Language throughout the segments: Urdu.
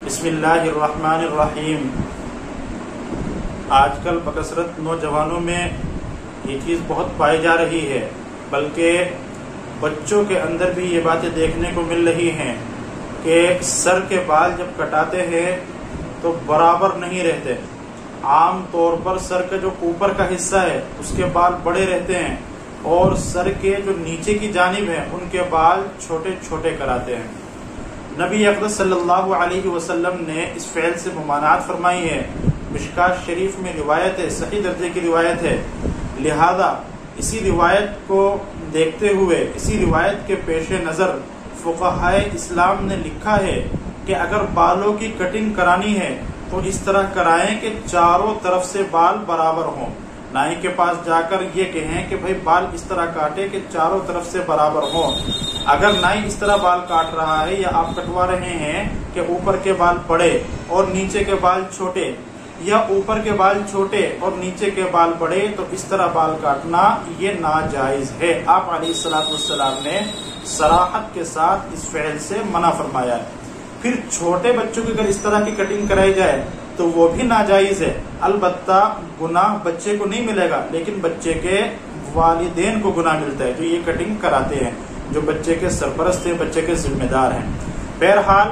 بسم اللہ الرحمن الرحیم۔ آج کل بکثرت نوجوانوں میں یہ چیز بہت پائی جا رہی ہے، بلکہ بچوں کے اندر بھی یہ باتیں دیکھنے کو مل رہی ہیں کہ سر کے بال جب کٹاتے ہیں تو برابر نہیں رہتے۔ عام طور پر سر کا جو اوپر کا حصہ ہے اس کے بال بڑے رہتے ہیں اور سر کے جو نیچے کی جانب ہیں ان کے بال چھوٹے چھوٹے کراتے ہیں۔ نبی اقدس صلی اللہ علیہ وسلم نے اس فعل سے ممانعت فرمائی ہے۔ مشکات شریف میں روایت ہے، صحیح درجے کی روایت ہے، لہذا اسی روایت کو دیکھتے ہوئے، اسی روایت کے پیش نظر فقہائے اسلام نے لکھا ہے کہ اگر بالوں کی کٹنگ کرانی ہے تو اس طرح کرائیں کہ چاروں طرف سے بال برابر ہوں۔ نائی کے پاس جا کر یہ کہیں کہ بھائی بال اس طرح کاٹے کہ چاروں طرف سے برابر ہوں۔ اگر نائی اس طرح بال کاٹ رہا ہے یا آپ کٹوا رہے ہیں کہ اوپر کے بال بڑے اور نیچے کے بال چھوٹے، یا اوپر کے بال چھوٹے اور نیچے کے بال بڑے، تو اس طرح بال کاٹنا یہ ناجائز ہے۔ آپ علیہ السلام نے صراحت کے ساتھ اس فعل سے منع فرمایا ہے۔ پھر چھوٹے بچوں کی اگر اس طرح کی کٹنگ کرائی جائے تو وہ بھی ناجائز ہے۔ البتہ گناہ بچے کو نہیں ملے گا، لیکن بچے کے والدین کو گناہ ملتا ہے جو یہ کٹنگ کراتے ہیں، جو بچے کے سرپرست ہیں، بچے کے ذمہ دار ہیں۔ بہرحال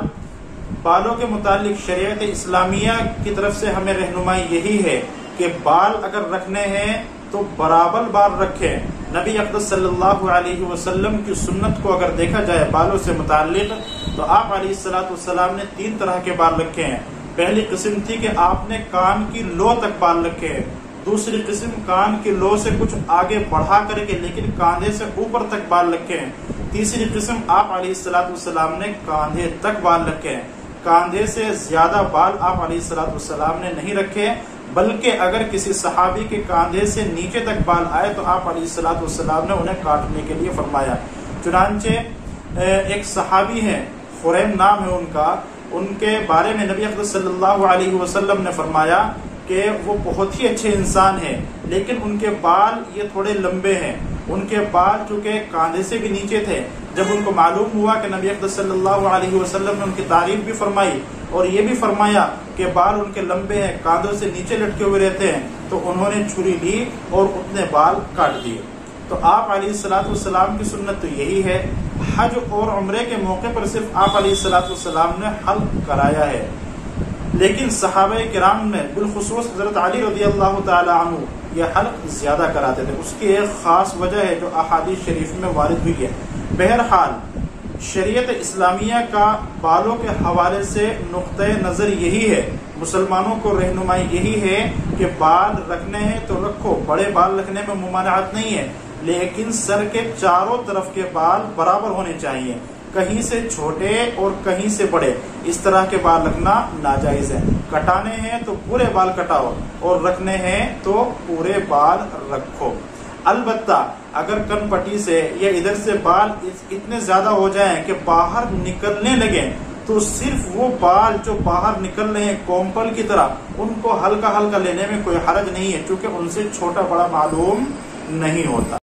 بالوں کے متعلق شریعت اسلامیہ کی طرف سے ہمیں رہنمائی یہی ہے کہ بال اگر رکھنے ہیں تو برابر بال رکھیں۔ نبی اقدس صلی اللہ علیہ وسلم کی سنت کو اگر دیکھا جائے بالوں سے متعلق تو آپ علیہ السلام نے 3 طرح کے بال رکھے ہیں۔ پہلی قسم تھی کہ آپ نے کان کی لو تک بال رکھے ہیں، دوسری قسم کان کی لو سے کچھ آگے بڑھا کر کے لیکن کاندھے سے اوپر تک بال رکھے ہیں، تیسری قسم آپ علیہ السلام نے کاندھے تک بال رکھے ہیں۔ کاندھے سے زیادہ بال آپ علیہ السلام نے نہیں رکھے، بلکہ اگر کسی صحابی کے کاندھے سے نیچے تک بال آئے تو آپ علیہ السلام نے انہیں کاٹنے کے لیے فرمایا۔ چنانچہ ایک صحابی ہیں، خریم نام ہے ان کا، ان کے بارے میں نبی اقدس صلی اللہ علیہ وسلم نے فرمایا کہ وہ بہت ہی اچھے انسان ہیں، لیکن ان کے بال یہ تھوڑے لمبے ہیں۔ ان کے بال چونکہ کاندھے سے بھی نیچے تھے، جب ان کو معلوم ہوا کہ نبی اقدس صلی اللہ علیہ وسلم نے ان کی تعریف بھی فرمائی اور یہ بھی فرمایا کہ بال ان کے لمبے ہیں، کاندھوں سے نیچے لٹکے ہوئے رہتے ہیں، تو انہوں نے چھری لی اور اتنے بال کاٹ دیے۔ تو آپ علیہ السلام کی سنت تو یہی ہے۔ حج اور عمرے کے موقع پر صرف آپ علیہ السلام نے حلق کرایا ہے، لیکن صحابہ کرام میں بالخصوص حضرت علی رضی اللہ تعالی عنہ یہ حلق زیادہ کراتے تھے۔ اس کی ایک خاص وجہ ہے جو احادیث شریف میں وارد ہوئی ہے۔ بہرحال شریعت اسلامیہ کا بالوں کے حوالے سے نقطۂ نظر یہی ہے، مسلمانوں کو رہنمائی یہی ہے کہ بال رکھنے ہیں تو رکھو، بڑے بال رکھنے میں ممانعت نہیں ہے، لیکن سر کے چاروں طرف کے بال برابر ہونے چاہیے، کہیں سے چھوٹے اور کہیں سے بڑے، اس طرح کے بال رکھنا ناجائز ہے۔ کٹانے ہیں تو پورے بال کٹاؤ اور رکھنے ہیں تو پورے بال رکھو۔ البتہ اگر کن پٹی سے یا ادھر سے بال اتنے زیادہ ہو جائیں کہ باہر نکلنے لگیں تو صرف وہ بال جو باہر نکل رہے ہیں کومپل کی طرح ان کو ہلکا ہلکا لینے میں کوئی حرج نہیں ہے، چونکہ ان سے چھوٹا بڑا معلوم نہیں ہوتا۔